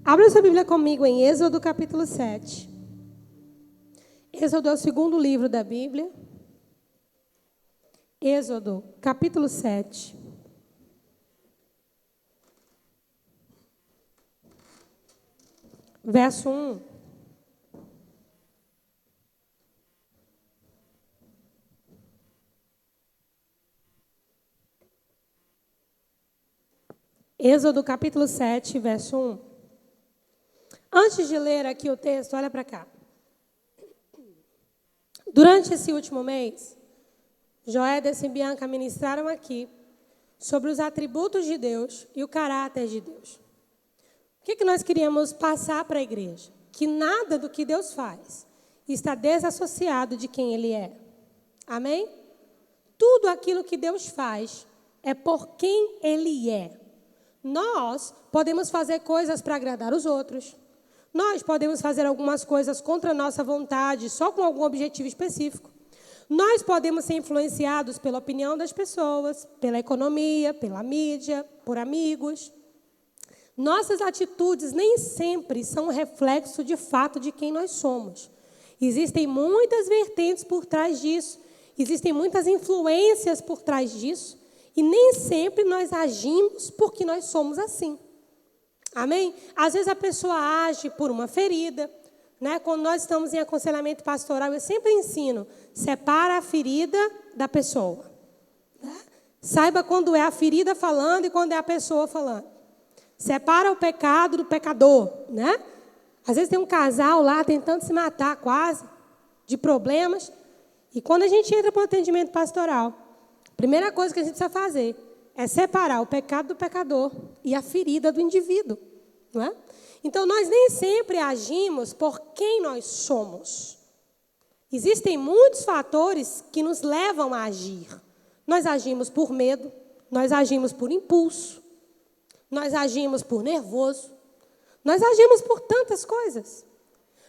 Abra sua Bíblia comigo em Êxodo capítulo 7. Êxodo é o segundo livro da Bíblia. Êxodo capítulo 7. Verso 1. Êxodo capítulo 7, verso 1. Antes de ler aqui o texto, olha para cá. Durante esse último mês, Joédas e Bianca ministraram aqui sobre os atributos de Deus e o caráter de Deus. O que nós queríamos passar para a igreja? Que nada do que Deus faz está desassociado de quem Ele é. Amém? Tudo aquilo que Deus faz é por quem Ele é. Nós podemos fazer coisas para agradar os outros. Nós podemos fazer algumas coisas contra a nossa vontade, só com algum objetivo específico. Nós podemos ser influenciados pela opinião das pessoas, pela economia, pela mídia, por amigos. Nossas atitudes nem sempre são um reflexo de fato de quem nós somos. Existem muitas vertentes por trás disso. Existem muitas influências por trás disso. E nem sempre nós agimos porque nós somos assim. Amém? Às vezes a pessoa age por uma ferida. Né? Quando nós estamos em aconselhamento pastoral, eu sempre ensino, separa a ferida da pessoa. Né? Saiba quando é a ferida falando e quando é a pessoa falando. Separa o pecado do pecador. Né? Às vezes tem um casal lá tentando se matar quase, de problemas. E quando a gente entra para o atendimento pastoral, a primeira coisa que a gente precisa fazer é separar o pecado do pecador e a ferida do indivíduo. Não é? Então, nós nem sempre agimos por quem nós somos. Existem muitos fatores que nos levam a agir. Nós agimos por medo, nós agimos por impulso, nós agimos por nervoso, nós agimos por tantas coisas.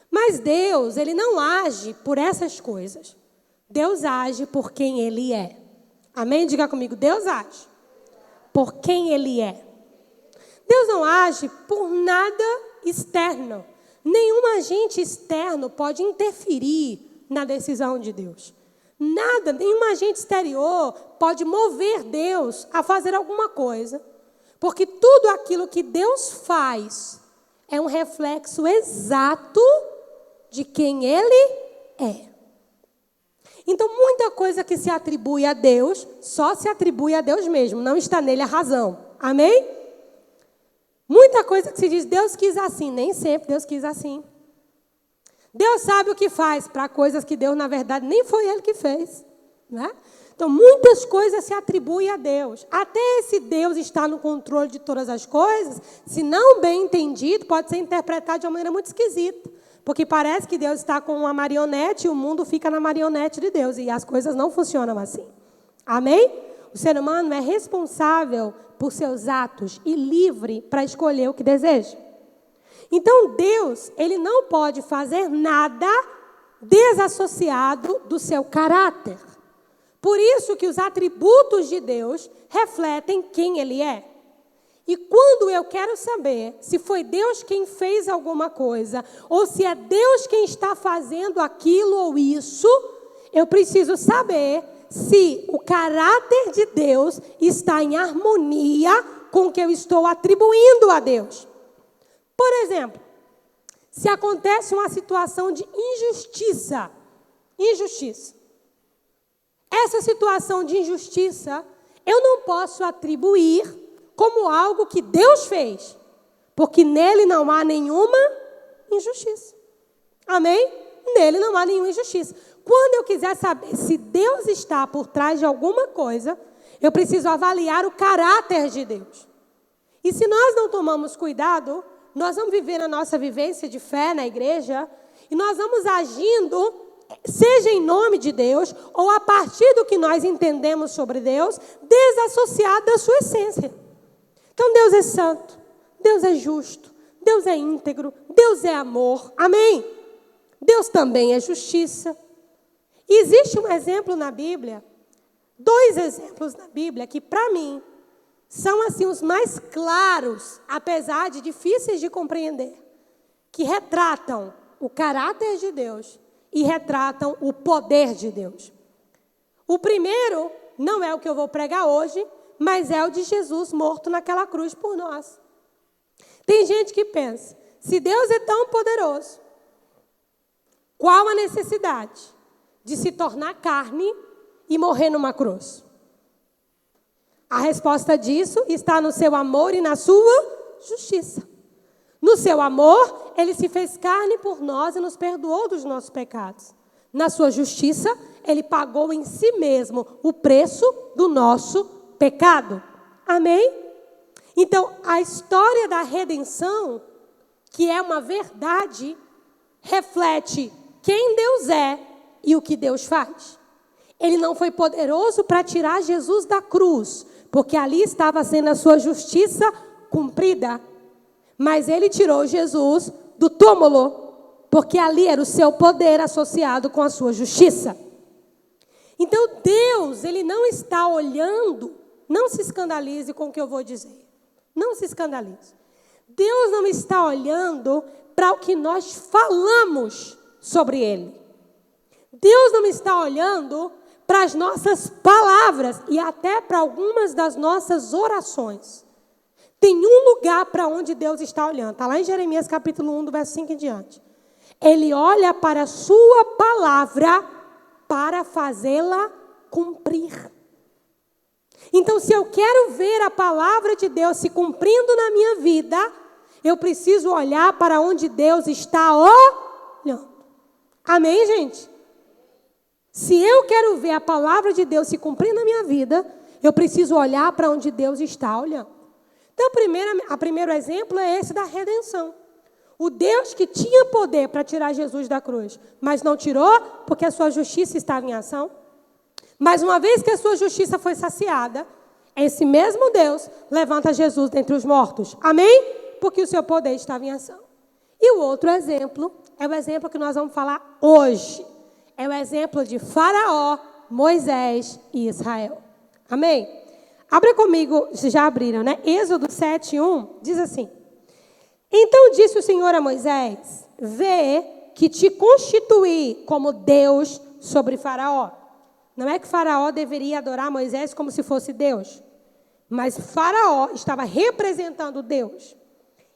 Mas Deus, Ele não age por essas coisas. Deus age por quem Ele é. Amém? Diga comigo, Deus age por quem Ele é. Deus não age por nada externo. Nenhum agente externo pode interferir na decisão de Deus. Nada, nenhum agente exterior pode mover Deus a fazer alguma coisa. Porque tudo aquilo que Deus faz é um reflexo exato de quem Ele é. Então, muita coisa que se atribui a Deus, só se atribui a Deus mesmo. Não está nele a razão. Amém? Muita coisa que se diz, Deus quis assim. Nem sempre Deus quis assim. Deus sabe o que faz para coisas que Deus, na verdade, nem foi Ele que fez. Né? Então, muitas coisas se atribuem a Deus. Até esse Deus está no controle de todas as coisas, se não bem entendido, pode ser interpretado de uma maneira muito esquisita. Porque parece que Deus está com uma marionete e o mundo fica na marionete de Deus. E as coisas não funcionam assim. Amém? O ser humano é responsável por seus atos e livre para escolher o que deseja. Então, Deus, Ele não pode fazer nada desassociado do seu caráter. Por isso que os atributos de Deus refletem quem Ele é. E quando eu quero saber se foi Deus quem fez alguma coisa, ou se é Deus quem está fazendo aquilo ou isso, eu preciso saber se o caráter de Deus está em harmonia com o que eu estou atribuindo a Deus. Por exemplo, se acontece uma situação de injustiça, essa situação de injustiça, eu não posso atribuir como algo que Deus fez, porque nele não há nenhuma injustiça. Amém? Nele não há nenhuma injustiça. Quando eu quiser saber se Deus está por trás de alguma coisa, eu preciso avaliar o caráter de Deus. E se nós não tomamos cuidado, nós vamos viver a nossa vivência de fé na igreja, e nós vamos agindo, seja em nome de Deus, ou a partir do que nós entendemos sobre Deus, desassociado da sua essência. Então, Deus é santo, Deus é justo, Deus é íntegro, Deus é amor. Amém? Deus também é justiça. E existe um exemplo na Bíblia, 2 exemplos na Bíblia, que para mim são assim os mais claros, apesar de difíceis de compreender, que retratam o caráter de Deus e retratam o poder de Deus. O primeiro não é o que eu vou pregar hoje, mas é o de Jesus morto naquela cruz por nós. Tem gente que pensa, se Deus é tão poderoso, qual a necessidade de se tornar carne e morrer numa cruz? A resposta disso está no seu amor e na sua justiça. No seu amor, ele se fez carne por nós e nos perdoou dos nossos pecados. Na sua justiça, ele pagou em si mesmo o preço do nosso pecado. Amém? Então, a história da redenção, que é uma verdade, reflete quem Deus é e o que Deus faz. Ele não foi poderoso para tirar Jesus da cruz, porque ali estava sendo a sua justiça cumprida. Mas ele tirou Jesus do túmulo, porque ali era o seu poder associado com a sua justiça. Então Deus, ele não está olhando, não se escandalize com o que eu vou dizer. Não se escandalize. Deus não está olhando para o que nós falamos sobre ele. Deus não está olhando para as nossas palavras e até para algumas das nossas orações. Tem um lugar para onde Deus está olhando. Está lá em Jeremias capítulo 1, do verso 5 em diante. Ele olha para a sua palavra para fazê-la cumprir. Então, se eu quero ver a palavra de Deus se cumprindo na minha vida, eu preciso olhar para onde Deus está olhando. Amém, gente? Se eu quero ver a palavra de Deus se cumprir na minha vida, eu preciso olhar para onde Deus está olhando. Então, o primeiro exemplo é esse da redenção. O Deus que tinha poder para tirar Jesus da cruz, mas não tirou porque a sua justiça estava em ação. Mas uma vez que a sua justiça foi saciada, esse mesmo Deus levanta Jesus dentre os mortos. Amém? Porque o seu poder estava em ação. E o outro exemplo é o exemplo que nós vamos falar hoje. É o exemplo de Faraó, Moisés e Israel. Amém? Abra comigo, vocês já abriram, né? Êxodo 7:1 diz assim: Então disse o Senhor a Moisés: Vê que te constituí como Deus sobre Faraó. Não é que Faraó deveria adorar Moisés como se fosse Deus, mas Faraó estava representando Deus.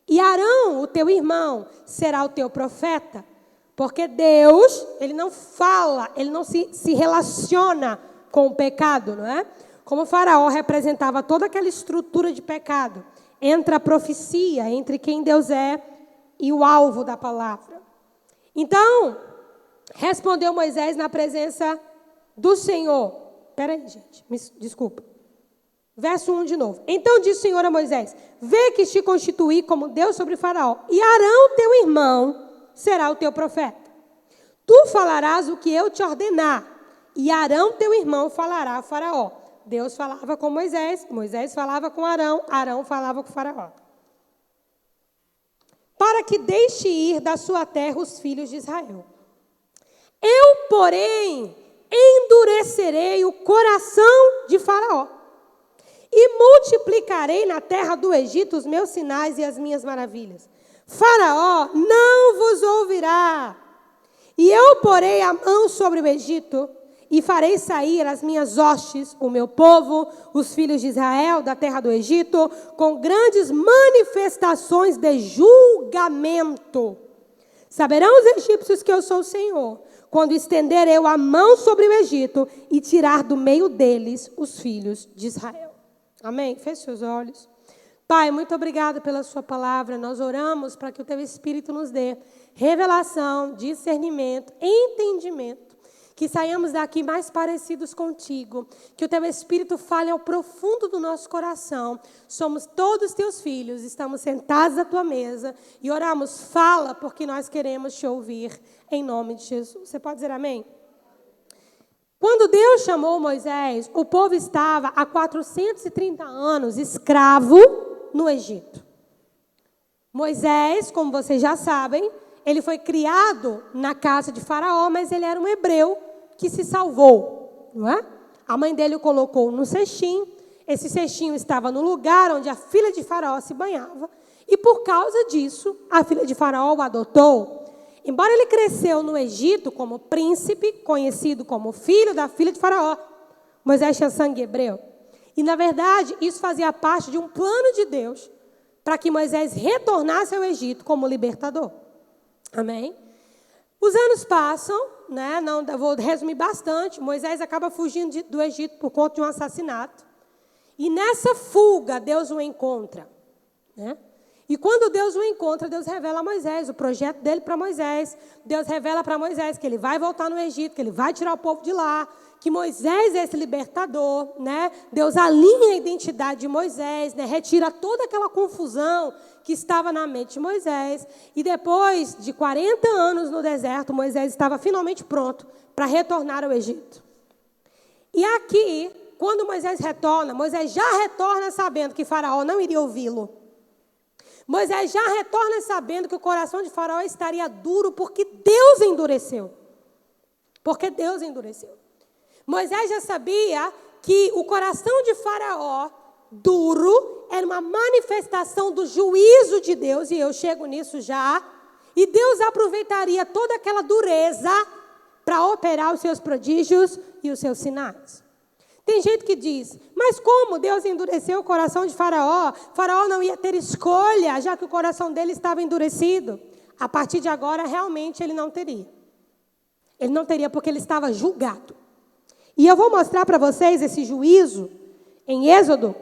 E Arão, o teu irmão, será o teu profeta, porque Deus, ele não fala, ele não se relaciona com o pecado, não é? Como Faraó representava toda aquela estrutura de pecado, entra a profecia entre quem Deus é e o alvo da palavra. Então, respondeu Moisés na presença do Senhor. Espera aí, gente, desculpa. Verso 1 de novo. Então disse o Senhor a Moisés: Vê que te constituí como Deus sobre Faraó, e Arão, teu irmão, será o teu profeta. Tu falarás o que eu te ordenar, e Arão, teu irmão, falará a Faraó. Deus falava com Moisés, Moisés falava com Arão, Arão falava com Faraó. Para que deixe ir da sua terra os filhos de Israel. Eu, porém, endurecerei o coração de Faraó, e multiplicarei na terra do Egito os meus sinais e as minhas maravilhas. Faraó não vos ouvirá. E eu porei a mão sobre o Egito, e farei sair as minhas hostes, o meu povo, os filhos de Israel, da terra do Egito, com grandes manifestações de julgamento. Saberão os egípcios que eu sou o Senhor, quando estender eu a mão sobre o Egito e tirar do meio deles os filhos de Israel. Amém? Feche seus olhos. Pai, muito obrigado pela sua palavra. Nós oramos para que o teu Espírito nos dê revelação, discernimento, entendimento. Que saiamos daqui mais parecidos contigo. Que o teu Espírito fale ao profundo do nosso coração. Somos todos teus filhos, estamos sentados à tua mesa e oramos, fala, porque nós queremos te ouvir, em nome de Jesus. Você pode dizer amém? Quando Deus chamou Moisés, o povo estava há 430 anos escravo no Egito. Moisés, como vocês já sabem, ele foi criado na casa de Faraó, mas ele era um hebreu que se salvou, não é? A mãe dele o colocou no cestim, Esse cestinho estava no lugar onde a filha de Faraó se banhava. E por causa disso, a filha de Faraó o adotou. Embora ele cresceu no Egito como príncipe, conhecido como filho da filha de Faraó, Moisés tinha sangue hebreu. E, na verdade, isso fazia parte de um plano de Deus para que Moisés retornasse ao Egito como libertador. Amém? Os anos passam, né? Não, eu vou resumir bastante. Moisés acaba fugindo do Egito por conta de um assassinato. E nessa fuga, Deus o encontra, né? E quando Deus o encontra, Deus revela a Moisés, o projeto dele para Moisés. Deus revela para Moisés que ele vai voltar no Egito, que ele vai tirar o povo de lá, que Moisés é esse libertador, né? Deus alinha a identidade de Moisés, né? Retira toda aquela confusão que estava na mente de Moisés. E depois de 40 anos no deserto, Moisés estava finalmente pronto para retornar ao Egito. E aqui, quando Moisés retorna, Moisés já retorna sabendo que Faraó não iria ouvi-lo. Moisés já retorna sabendo que o coração de Faraó estaria duro porque Deus endureceu. Porque Deus endureceu. Moisés já sabia que o coração de Faraó duro era uma manifestação do juízo de Deus, e eu chego nisso já. E Deus aproveitaria toda aquela dureza para operar os seus prodígios e os seus sinais. Tem gente que diz, mas como Deus endureceu o coração de Faraó? Faraó não ia ter escolha, já que o coração dele estava endurecido. A partir de agora, realmente, ele não teria. Ele não teria porque ele estava julgado. E eu vou mostrar para vocês esse juízo em Êxodo.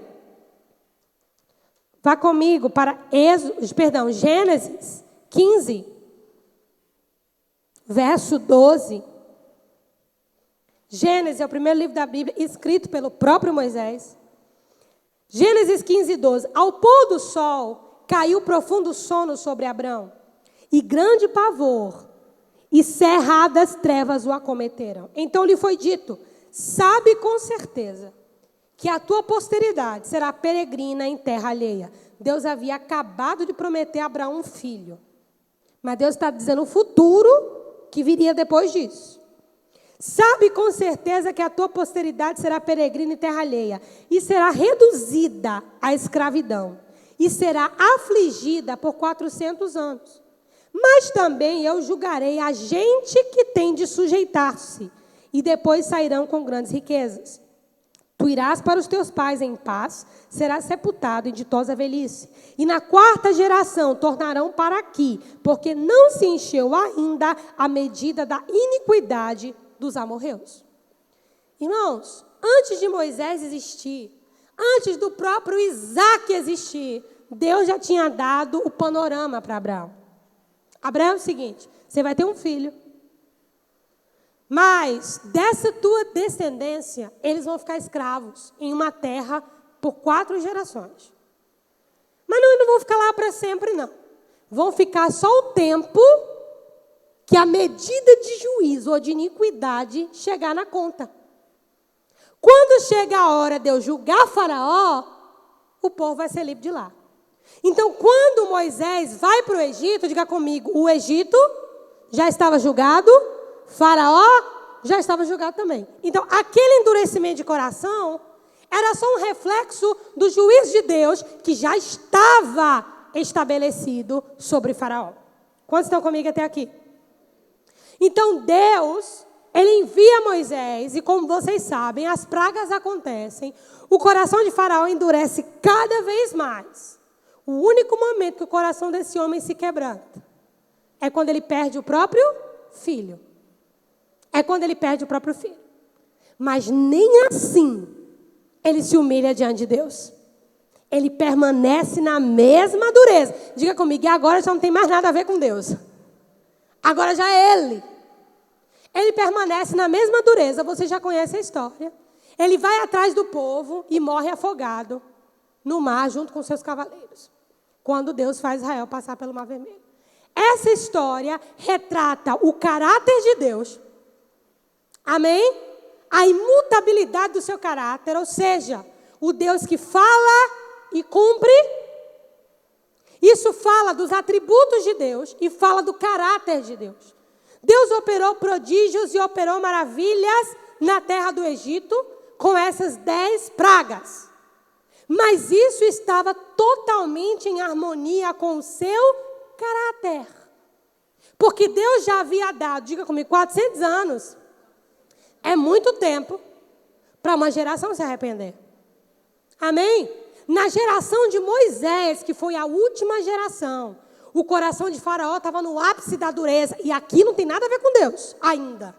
Vá comigo para Gênesis 15, verso 12. Gênesis é o primeiro livro da Bíblia, escrito pelo próprio Moisés. Gênesis 15, 12. Ao pôr do sol, caiu profundo sono sobre Abrão, e grande pavor e cerradas trevas o acometeram. Então lhe foi dito, sabe com certeza que a tua posteridade será peregrina em terra alheia. Deus havia acabado de prometer a Abraão um filho. Mas Deus está dizendo o futuro que viria depois disso. Sabe com certeza que a tua posteridade será peregrina em terra alheia, e será reduzida à escravidão, e será afligida por 400 anos. Mas também eu julgarei a gente que tem de sujeitar-se, e depois sairão com grandes riquezas. Tu irás para os teus pais em paz, serás sepultado em ditosa velhice. E na 4ª geração tornarão para aqui, porque não se encheu ainda a medida da iniquidade dos amorreus. Irmãos, antes de Moisés existir, antes do próprio Isaac existir, Deus já tinha dado o panorama para Abraão. Abraão é o seguinte, você vai ter um filho, mas dessa tua descendência, eles vão ficar escravos em uma terra por 4 gerações. Mas não, eles não vão ficar lá para sempre, não. Vão ficar só o tempo que a medida de juízo ou de iniquidade chegar na conta. Quando chega a hora de eu julgar Faraó, o povo vai ser livre de lá. Então, quando Moisés vai para o Egito, diga comigo, o Egito já estava julgado, Faraó já estava julgado também. Então, aquele endurecimento de coração era só um reflexo do juízo de Deus que já estava estabelecido sobre Faraó. Quantos estão comigo até aqui? Então, Deus, ele envia Moisés, e como vocês sabem, as pragas acontecem, o coração de Faraó endurece cada vez mais. O único momento que o coração desse homem se quebranta é quando ele perde o próprio filho. É quando ele perde o próprio filho. Mas nem assim ele se humilha diante de Deus. Ele permanece na mesma dureza. Diga comigo, e agora já não tem mais nada a ver com Deus. Agora já é ele. Ele permanece na mesma dureza. Você já conhece a história. Ele vai atrás do povo e morre afogado no mar junto com seus cavaleiros. Quando Deus faz Israel passar pelo Mar Vermelho. Essa história retrata o caráter de Deus. Amém? A imutabilidade do seu caráter. Ou seja, o Deus que fala e cumpre. Isso fala dos atributos de Deus e fala do caráter de Deus. Deus operou prodígios e operou maravilhas na terra do Egito com essas 10 pragas. Mas isso estava totalmente em harmonia com o seu caráter. Porque Deus já havia dado, diga comigo, 400 anos. É muito tempo para uma geração se arrepender. Amém? Na geração de Moisés, que foi a última geração, o coração de Faraó estava no ápice da dureza. E aqui não tem nada a ver com Deus, ainda.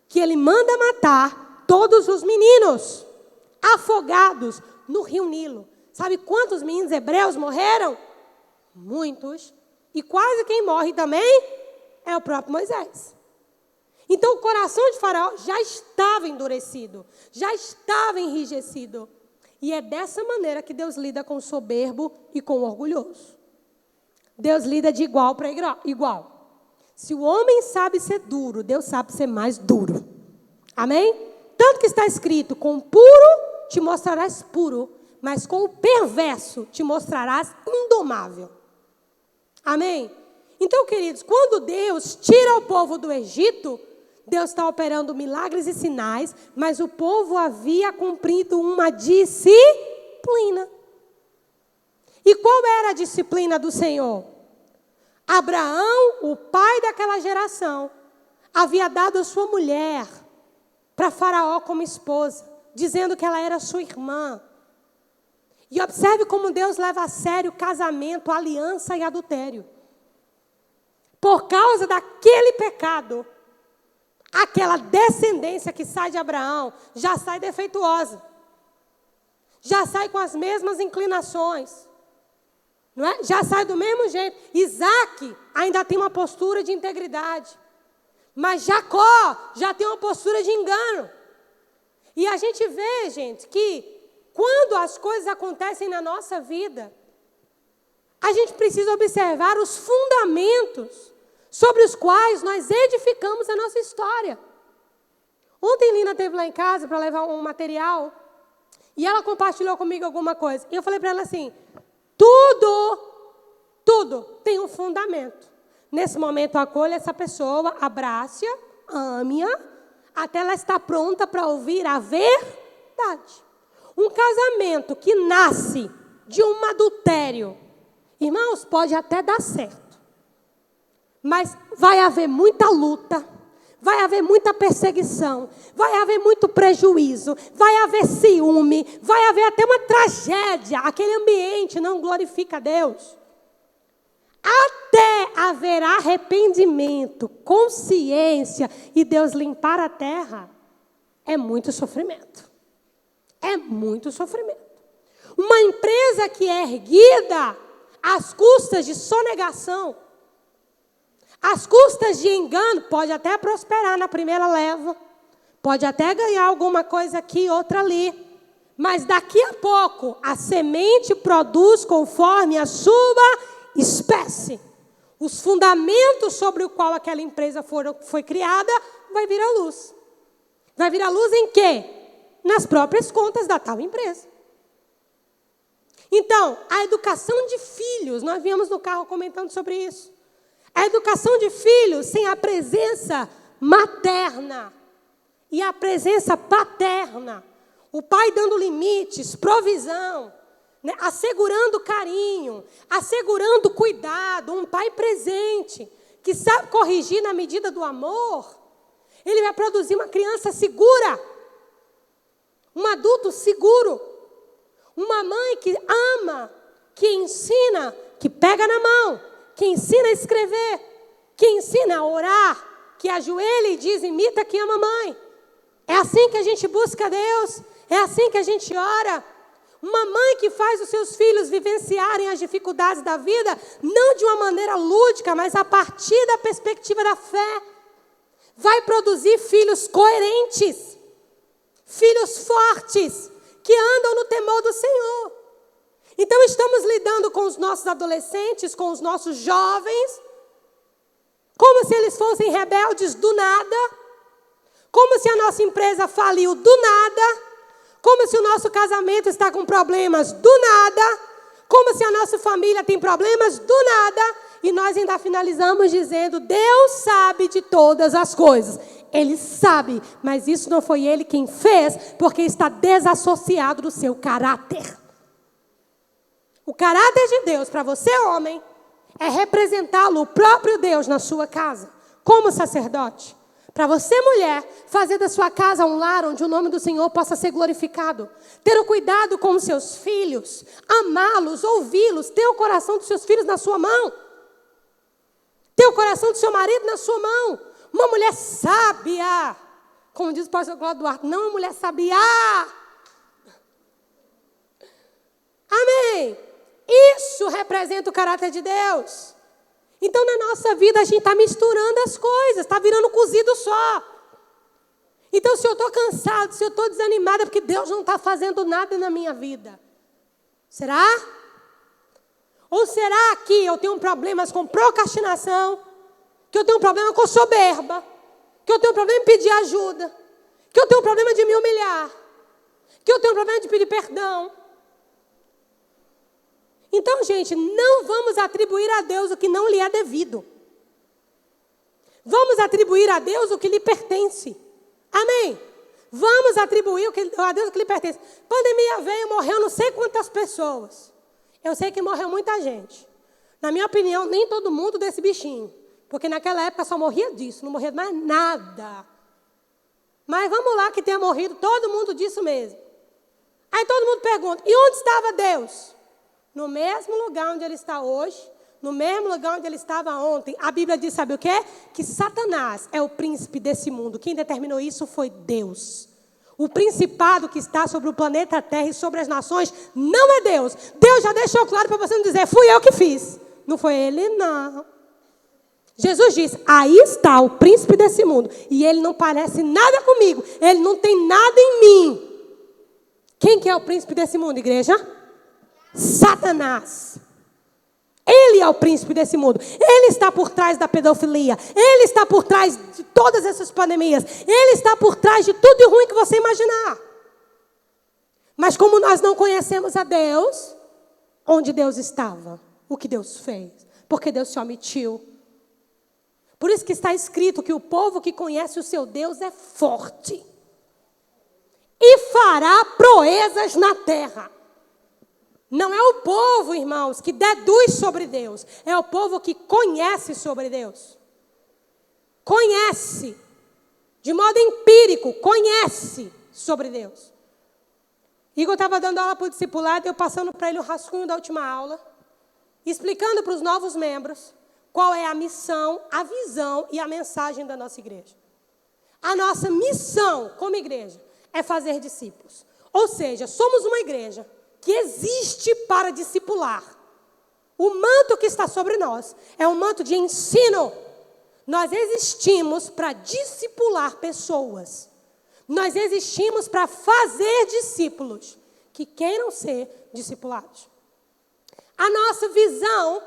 Que ele manda matar todos os meninos afogados no rio Nilo. Sabe quantos meninos hebreus morreram? Muitos. E quase quem morre também é o próprio Moisés. Então o coração de Faraó já estava endurecido, já estava enrijecido. E é dessa maneira que Deus lida com o soberbo e com o orgulhoso. Deus lida de igual para igual. Se o homem sabe ser duro, Deus sabe ser mais duro. Amém? Tanto que está escrito, com o puro te mostrarás puro, mas com o perverso te mostrarás indomável. Amém? Então, queridos, quando Deus tira o povo do Egito, Deus está operando milagres e sinais, mas o povo havia cumprido uma disciplina. E qual era a disciplina do Senhor? Abraão, o pai daquela geração, havia dado a sua mulher para Faraó como esposa, dizendo que ela era sua irmã. E observe como Deus leva a sério casamento, aliança e adultério. Por causa daquele pecado, aquela descendência que sai de Abraão já sai defeituosa. Já sai com as mesmas inclinações. Não é? Já sai do mesmo jeito. Isaac ainda tem uma postura de integridade. Mas Jacó já tem uma postura de engano. E a gente vê, gente, que quando as coisas acontecem na nossa vida, a gente precisa observar os fundamentos sobre os quais nós edificamos a nossa história. Ontem Lina esteve lá em casa para levar um material e ela compartilhou comigo alguma coisa. E eu falei para ela assim, tudo tem um fundamento. Nesse momento, acolha essa pessoa, abrace-a, ame-a, até ela estar pronta para ouvir a verdade. Um casamento que nasce de um adultério, irmãos, pode até dar certo. Mas vai haver muita luta, vai haver muita perseguição, vai haver muito prejuízo, vai haver ciúme, vai haver até uma tragédia. Aquele ambiente não glorifica a Deus. Até haver arrependimento, consciência e Deus limpar a terra, é muito sofrimento. É muito sofrimento. Uma empresa que é erguida às custas de sonegação, às custas de engano, pode até prosperar na primeira leva, pode até ganhar alguma coisa aqui, outra ali, mas daqui a pouco a semente produz conforme a sua espécie. Os fundamentos sobre o qual aquela empresa foi criada vai vir à luz. Vai vir à luz em quê? Nas próprias contas da tal empresa. Então, a educação de filhos, nós viemos no carro comentando sobre isso. A educação de filhos sem a presença materna e a presença paterna, o pai dando limites, provisão, né? Assegurando carinho, assegurando cuidado, um pai presente, que sabe corrigir na medida do amor, ele vai produzir uma criança segura, um adulto seguro, uma mãe que ama, que ensina, que pega na mão, que ensina a escrever, que ensina a orar, que ajoelha e diz, imita quem ama a mãe. É assim que a gente busca Deus, é assim que a gente ora. Uma mãe que faz os seus filhos vivenciarem as dificuldades da vida, não de uma maneira lúdica, mas a partir da perspectiva da fé, vai produzir filhos coerentes, filhos fortes, que andam no temor do Senhor. Então estamos lidando com os nossos adolescentes, com os nossos jovens, como se eles fossem rebeldes do nada, como se a nossa empresa faliu do nada, como se o nosso casamento está com problemas do nada, como se a nossa família tem problemas do nada, e nós ainda finalizamos dizendo, Deus sabe de todas as coisas. Ele sabe, mas isso não foi ele quem fez, porque está desassociado do seu caráter. O caráter de Deus para você, homem, é representá-lo, o próprio Deus, na sua casa, como sacerdote. Para você, mulher, fazer da sua casa um lar onde o nome do Senhor possa ser glorificado. Ter o cuidado com os seus filhos, amá-los, ouvi-los, ter o coração dos seus filhos na sua mão. Ter o coração do seu marido na sua mão. Uma mulher sábia, como diz o pastor Cláudio Duarte, não uma mulher sabia. Amém. Isso representa o caráter de Deus. Então, na nossa vida, a gente está misturando as coisas, está virando cozido só. Então, se eu estou cansado, se eu estou desanimada, é porque Deus não está fazendo nada na minha vida. Será? Ou será que eu tenho problemas com procrastinação, que eu tenho um problema com soberba, que eu tenho um problema em pedir ajuda, que eu tenho um problema de me humilhar, que eu tenho um problema de pedir perdão? Então, gente, não vamos atribuir a Deus o que não lhe é devido. Vamos atribuir a Deus o que lhe pertence. Amém? Vamos atribuir a Deus o que lhe pertence. Pandemia veio, morreu não sei quantas pessoas. Eu sei que morreu muita gente. Na minha opinião, nem todo mundo desse bichinho. Porque naquela época só morria disso, não morria mais nada. Mas vamos lá que tenha morrido todo mundo disso mesmo. Aí todo mundo pergunta, e onde estava Deus? No mesmo lugar onde ele está hoje, no mesmo lugar onde ele estava ontem. A Bíblia diz, sabe o quê? Que Satanás é o príncipe desse mundo. Quem determinou isso foi Deus. O principado que está sobre o planeta Terra e sobre as nações não é Deus. Deus já deixou claro para você não dizer, fui eu que fiz. Não foi ele, não. Jesus disse, aí está o príncipe desse mundo. E ele não parece nada comigo. Ele não tem nada em mim. Quem que é o príncipe desse mundo, igreja? Satanás. Ele é o príncipe desse mundo. Ele está por trás da pedofilia. Ele está por trás de todas essas pandemias. Ele está por trás de tudo de ruim que você imaginar. Mas como nós não conhecemos a Deus, onde Deus estava? O que Deus fez? Porque Deus se omitiu. Por isso que está escrito que o povo que conhece o seu Deus é forte. E fará proezas na terra. Não é o povo, irmãos, que deduz sobre Deus. É o povo que conhece sobre Deus. Conhece. De modo empírico, conhece sobre Deus. Igor estava dando aula para o discipulado, eu passando para ele o rascunho da última aula, explicando para os novos membros qual é a missão, a visão e a mensagem da nossa igreja. A nossa missão como igreja é fazer discípulos. Ou seja, somos uma igreja que existe para discipular. O manto que está sobre nós é um manto de ensino. Nós existimos para discipular pessoas. Nós existimos para fazer discípulos que queiram ser discipulados. A nossa visão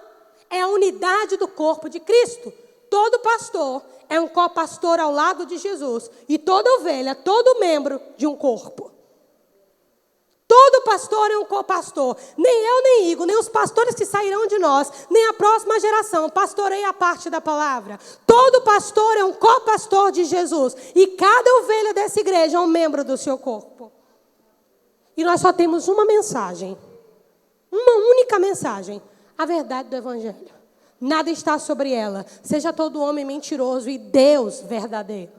é a unidade do corpo de Cristo. Todo pastor é um copastor ao lado de Jesus. E toda ovelha, todo membro de um corpo. Todo pastor é um copastor. Nem eu, nem Igor, nem os pastores que sairão de nós, nem a próxima geração pastoreia a parte da palavra. Todo pastor é um copastor de Jesus. E cada ovelha dessa igreja é um membro do seu corpo. E nós só temos uma mensagem. Uma única mensagem. A verdade do Evangelho. Nada está sobre ela. Seja todo homem mentiroso e Deus verdadeiro.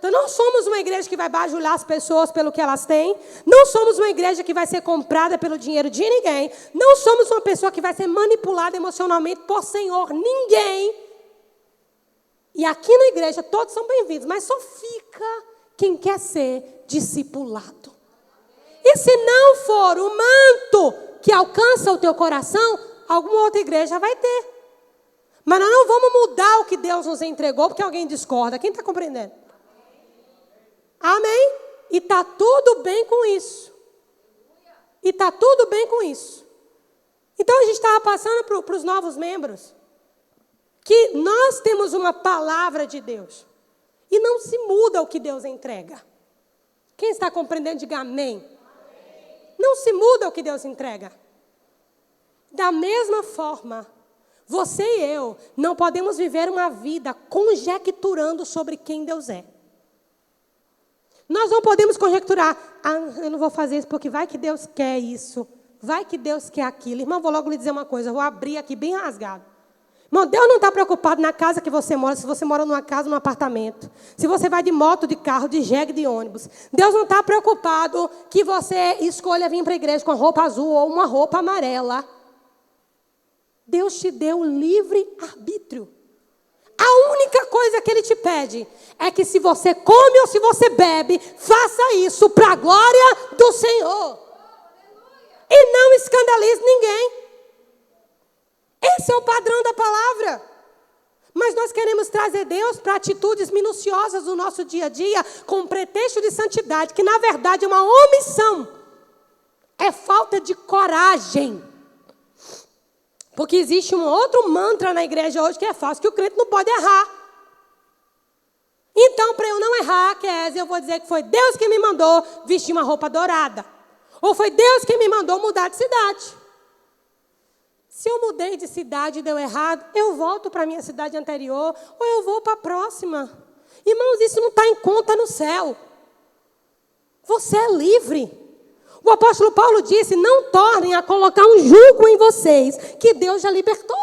Então, não somos uma igreja que vai bajular as pessoas pelo que elas têm. Não somos uma igreja que vai ser comprada pelo dinheiro de ninguém. Não somos uma pessoa que vai ser manipulada emocionalmente por Senhor. Ninguém. E aqui na igreja todos são bem-vindos, mas só fica quem quer ser discipulado. E se não for o manto que alcança o teu coração, alguma outra igreja vai ter. Mas nós não vamos mudar o que Deus nos entregou porque alguém discorda. Quem está compreendendo? Amém? E está tudo bem com isso. E está tudo bem com isso. Então a gente estava passando para os novos membros que nós temos uma palavra de Deus. E não se muda o que Deus entrega. Quem está compreendendo, diga amém. Não se muda o que Deus entrega. Da mesma forma, você e eu não podemos viver uma vida conjecturando sobre quem Deus é. Nós não podemos conjecturar. Eu não vou fazer isso porque vai que Deus quer isso. Vai que Deus quer aquilo. Irmão, vou logo lhe dizer uma coisa. Eu vou abrir aqui bem rasgado. Irmão, Deus não está preocupado na casa que você mora, se você mora numa casa, num apartamento. Se você vai de moto, de carro, de jegue, de ônibus. Deus não está preocupado que você escolha vir para a igreja com a roupa azul ou uma roupa amarela. Deus te deu livre arbítrio. A única coisa que Ele te pede é que se você come ou se você bebe, faça isso para a glória do Senhor. E não escandalize ninguém. Esse é o padrão da palavra. Mas nós queremos trazer Deus para atitudes minuciosas do nosso dia a dia, com um pretexto de santidade, que na verdade é uma omissão. É falta de coragem. Porque existe um outro mantra na igreja hoje que é falso, que o crente não pode errar. Então, para eu não errar, Kézia, eu vou dizer que foi Deus que me mandou vestir uma roupa dourada. Ou foi Deus que me mandou mudar de cidade. Se eu mudei de cidade e deu errado, eu volto para a minha cidade anterior ou eu vou para a próxima. Irmãos, isso não está em conta no céu. Você é livre. O apóstolo Paulo disse, não tornem a colocar um jugo em vocês, que Deus já libertou.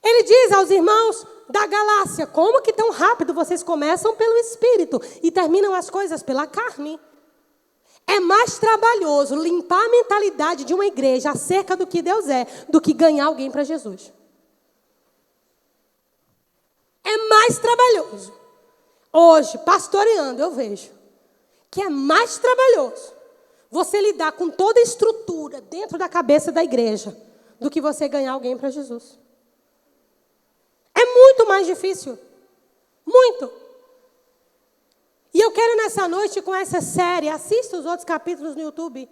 Ele diz aos irmãos da Galácia, como que tão rápido vocês começam pelo Espírito e terminam as coisas pela carne? É mais trabalhoso limpar a mentalidade de uma igreja acerca do que Deus é, do que ganhar alguém para Jesus. É mais trabalhoso. Hoje, pastoreando, eu vejo que é mais trabalhoso você lidar com toda a estrutura dentro da cabeça da igreja do que você ganhar alguém para Jesus. É muito mais difícil. Muito. E eu quero nessa noite, com essa série, assista os outros capítulos no YouTube,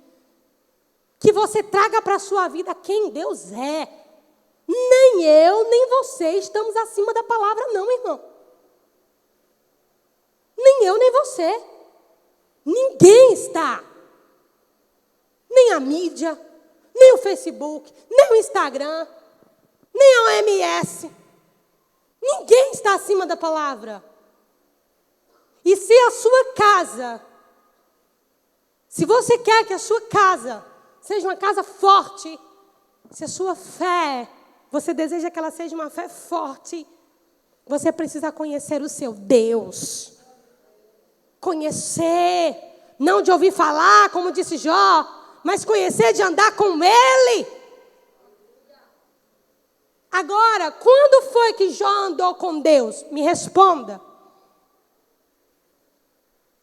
que você traga para a sua vida quem Deus é. Nem eu, nem você estamos acima da palavra, não, irmão. Nem eu, nem você. Ninguém está. Nem a mídia, nem o Facebook, nem o Instagram, nem a OMS. Ninguém está acima da palavra. E se a sua casa, se você quer que a sua casa seja uma casa forte, se a sua fé, você deseja que ela seja uma fé forte, você precisa conhecer o seu Deus. Conhecer, não de ouvir falar, como disse Jó, mas conhecer de andar com Ele. Agora, quando foi que Jó andou com Deus? Me responda.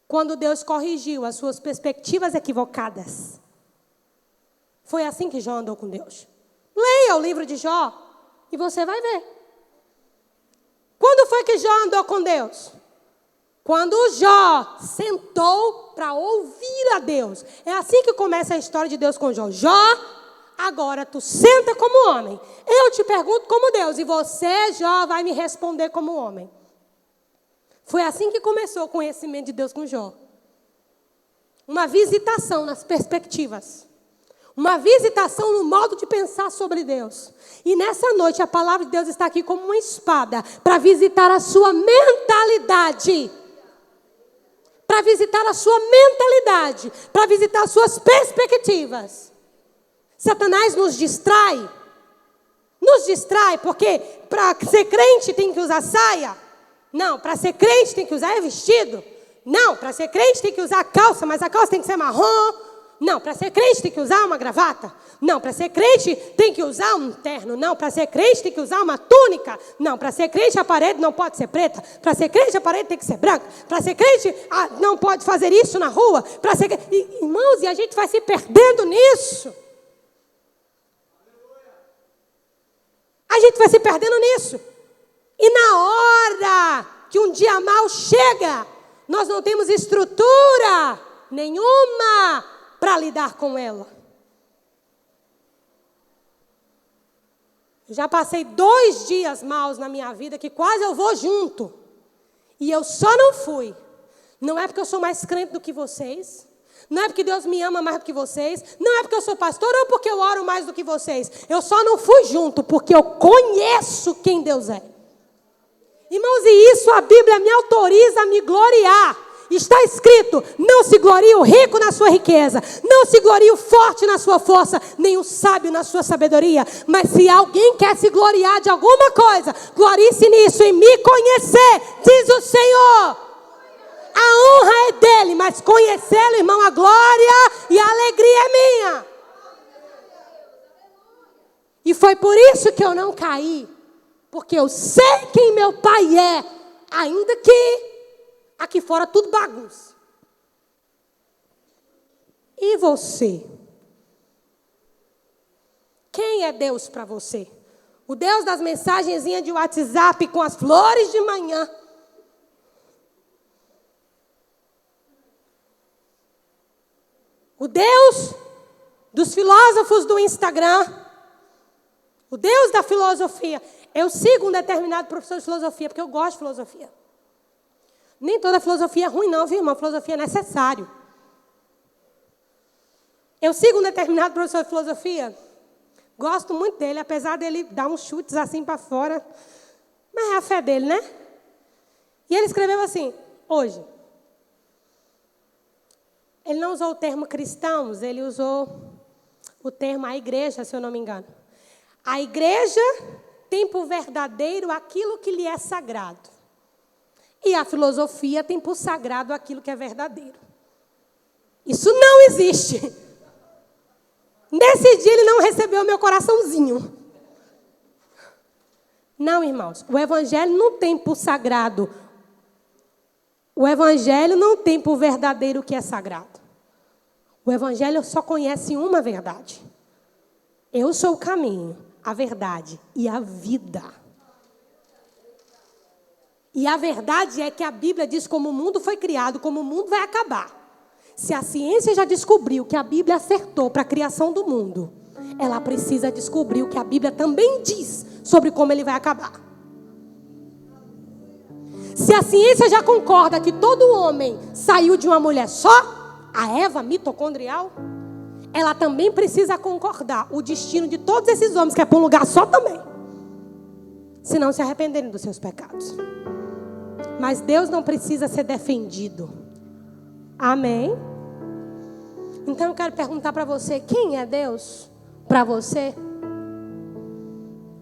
Quando Deus corrigiu as suas perspectivas equivocadas. Foi assim que Jó andou com Deus. Leia o livro de Jó e você vai ver. Quando foi que Jó andou com Deus? Quando Jó sentou para ouvir a Deus. É assim que começa a história de Deus com Jó. Jó, agora tu senta como homem. Eu te pergunto como Deus e você, Jó, vai me responder como homem. Foi assim que começou o conhecimento de Deus com Jó. Uma visitação nas perspectivas. Uma visitação no modo de pensar sobre Deus. E nessa noite a palavra de Deus está aqui como uma espada para visitar a sua mentalidade. Para visitar a sua mentalidade. Para visitar as suas perspectivas. Satanás nos distrai. Nos distrai porque para ser crente tem que usar saia. Não, para ser crente tem que usar vestido. Não, para ser crente tem que usar calça, mas a calça tem que ser marrom. Não, para ser crente tem que usar uma gravata. Não, para ser crente tem que usar um terno. Não, para ser crente tem que usar uma túnica. Não, para ser crente a parede não pode ser preta. Para ser crente a parede tem que ser branca. Para ser crente não pode fazer isso na rua. Para ser irmãos, e a gente vai se perdendo nisso. A gente vai se perdendo nisso. E na hora que um dia mau chega, nós não temos estrutura nenhuma para lidar com ela. Eu já passei 2 dias maus na minha vida que quase eu vou junto. E eu só não fui. Não é porque eu sou mais crente do que vocês. Não é porque Deus me ama mais do que vocês. Não é porque eu sou pastor ou porque eu oro mais do que vocês. Eu só não fui junto porque eu conheço quem Deus é. Irmãos, e isso a Bíblia me autoriza a me gloriar. Está escrito: não se glorie o rico na sua riqueza, não se glorie o forte na sua força, nem o sábio na sua sabedoria. Mas se alguém quer se gloriar de alguma coisa, glorie-se nisso, em me conhecer, diz o Senhor. A honra é dele, mas conhecê-lo, irmão, a glória e a alegria é minha. E foi por isso que eu não caí, porque eu sei quem meu pai é, ainda que aqui fora tudo bagunça. E você? Quem é Deus para você? O Deus das mensagenzinhas de WhatsApp com as flores de manhã? O Deus dos filósofos do Instagram? O Deus da filosofia? Eu sigo um determinado professor de filosofia, porque eu gosto de filosofia. Nem toda filosofia é ruim, não, viu, irmão? Filosofia é necessário. Eu sigo um determinado professor de filosofia. Gosto muito dele, apesar dele dar uns chutes assim para fora. Mas é a fé dele, né? E ele escreveu assim, hoje. Ele não usou o termo cristãos, ele usou o termo a igreja, se eu não me engano. A igreja tem por verdadeiro aquilo que lhe é sagrado. E a filosofia tem por sagrado aquilo que é verdadeiro. Isso não existe. Nesse dia ele não recebeu meu coraçãozinho. Não, irmãos. O evangelho não tem por sagrado. O evangelho não tem por verdadeiro o que é sagrado. O evangelho só conhece uma verdade. Eu sou o caminho, a verdade e a vida. E a verdade é que a Bíblia diz como o mundo foi criado, como o mundo vai acabar. Se a ciência já descobriu que a Bíblia acertou para a criação do mundo, ela precisa descobrir o que a Bíblia também diz sobre como ele vai acabar. Se a ciência já concorda que todo homem saiu de uma mulher só, a Eva mitocondrial, ela também precisa concordar o destino de todos esses homens que é para um lugar só também. Se não se arrependerem dos seus pecados. Mas Deus não precisa ser defendido. Amém? Então eu quero perguntar para você, quem é Deus para você?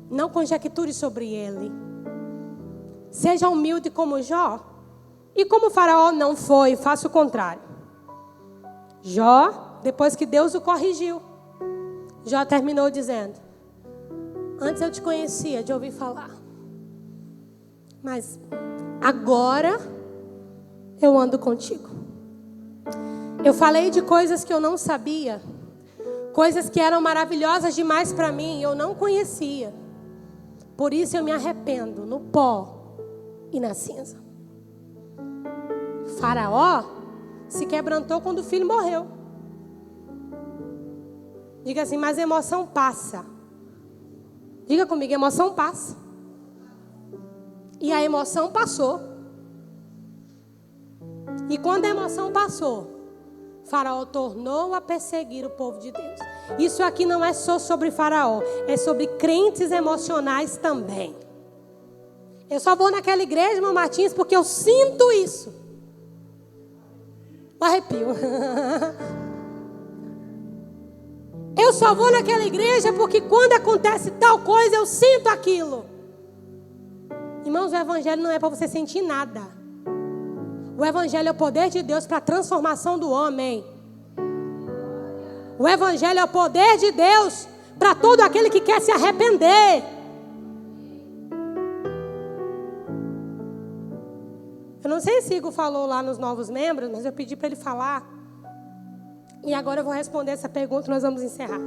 Não conjecture sobre ele. Seja humilde como Jó. E como Faraó não foi, faça o contrário. Jó, depois que Deus o corrigiu, Jó terminou dizendo: antes eu te conhecia de ouvir falar, mas agora eu ando contigo. Eu falei de coisas que eu não sabia, coisas que eram maravilhosas demais para mim e eu não conhecia. Por isso eu me arrependo no pó e na cinza. Faraó se quebrantou quando o filho morreu. Diga assim, mas a emoção passa. Diga comigo, a emoção passa. E a emoção passou. E quando a emoção passou, Faraó tornou a perseguir o povo de Deus. Isso aqui não é só sobre Faraó, é sobre crentes emocionais também. Eu só vou naquela igreja, irmão Martins, porque eu sinto isso. Um arrepio. Eu só vou naquela igreja porque quando acontece tal coisa, eu sinto aquilo. Irmãos, o evangelho não é para você sentir nada. O evangelho é o poder de Deus para a transformação do homem. O evangelho é o poder de Deus para todo aquele que quer se arrepender. Eu não sei se Igor falou lá nos novos membros, mas eu pedi para ele falar. E agora eu vou responder essa pergunta e nós vamos encerrar.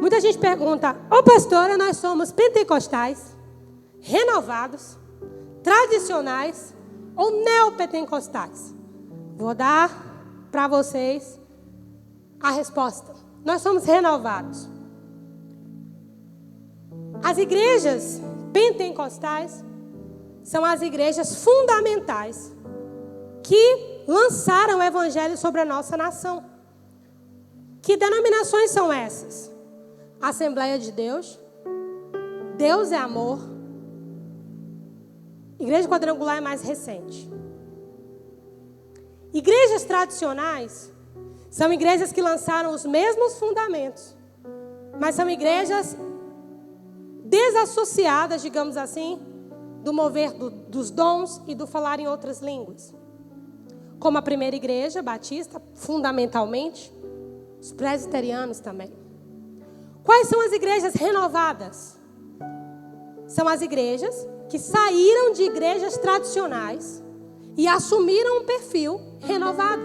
Muita gente pergunta: ô pastora, nós somos pentecostais, renovados, tradicionais ou neopentecostais? Vou dar para vocês a resposta. Nós somos renovados. As igrejas pentecostais são as igrejas fundamentais que lançaram o evangelho sobre a nossa nação. Que denominações são essas? Assembleia de Deus, Deus é amor. Igreja Quadrangular é mais recente. Igrejas tradicionais são igrejas que lançaram os mesmos fundamentos, mas são igrejas desassociadas, digamos assim, do mover dos dons e do falar em outras línguas. Como a primeira igreja batista, fundamentalmente, os presbiterianos também. Quais são as igrejas renovadas? São as igrejas que saíram de igrejas tradicionais e assumiram um perfil renovado.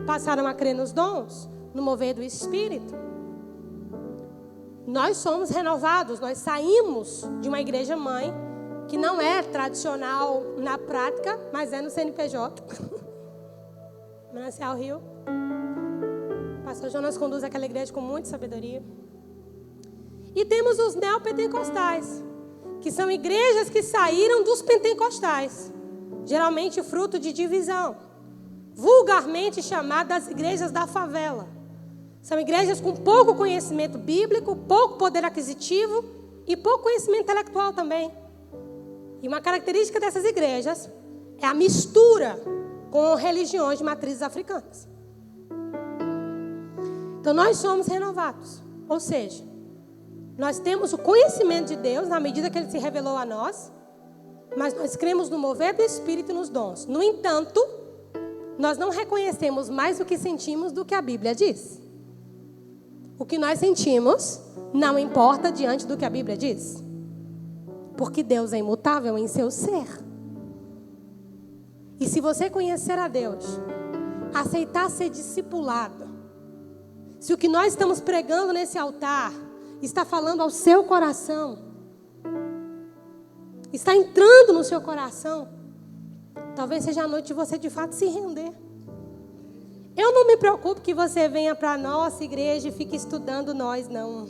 Passaram a crer nos dons, no mover do Espírito. Nós somos renovados, nós saímos de uma igreja mãe, que não é tradicional na prática, mas é no CNPJ. Manancial Rio. O pastor Jonas conduz aquela igreja com muita sabedoria. E temos os neopentecostais, que são igrejas que saíram dos pentecostais, geralmente fruto de divisão, vulgarmente chamadas igrejas da favela. São igrejas com pouco conhecimento bíblico, pouco poder aquisitivo e pouco conhecimento intelectual também. E uma característica dessas igrejas é a mistura com religiões de matrizes africanas. Então nós somos renovados, ou seja, nós temos o conhecimento de Deus na medida que Ele se revelou a nós, mas nós cremos no mover do Espírito e nos dons. No entanto, nós não reconhecemos mais o que sentimos do que a Bíblia diz. O que nós sentimos não importa diante do que a Bíblia diz, porque Deus é imutável em seu ser. E se você conhecer a Deus, aceitar ser discipulado, se o que nós estamos pregando nesse altar está falando ao seu coração, está entrando no seu coração, talvez seja a noite de você de fato se render. Eu não me preocupo que você venha para a nossa igreja e fique estudando nós, não.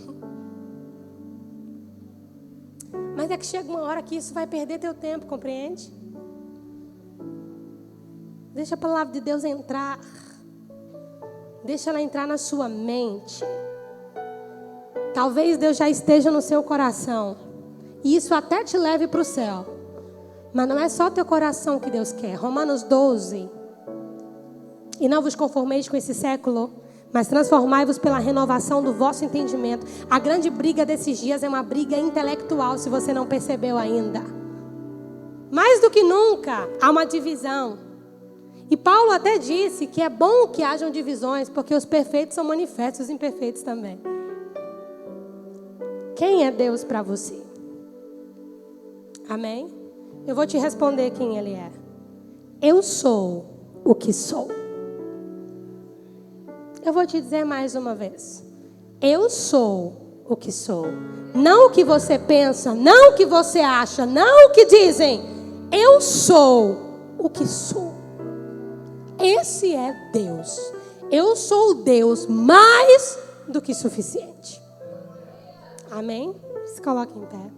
Mas é que chega uma hora que isso vai perder teu tempo, compreende? Deixa a palavra de Deus entrar. Deixa ela entrar na sua mente. Talvez Deus já esteja no seu coração. E isso até te leve para o céu. Mas não é só teu coração que Deus quer. Romanos 12. E não vos conformeis com esse século, mas transformai-vos pela renovação do vosso entendimento. A grande briga desses dias é uma briga intelectual, se você não percebeu ainda. Mais do que nunca, há uma divisão. E Paulo até disse que é bom que hajam divisões, porque os perfeitos são manifestos, os imperfeitos também. Quem é Deus para você? Amém? Eu vou te responder quem Ele é. Eu sou o que sou. Eu vou te dizer mais uma vez. Eu sou o que sou. Não o que você pensa, não o que você acha, não o que dizem. Eu sou o que sou. Esse é Deus. Eu sou o Deus mais do que suficiente. Amém? Se coloque em pé.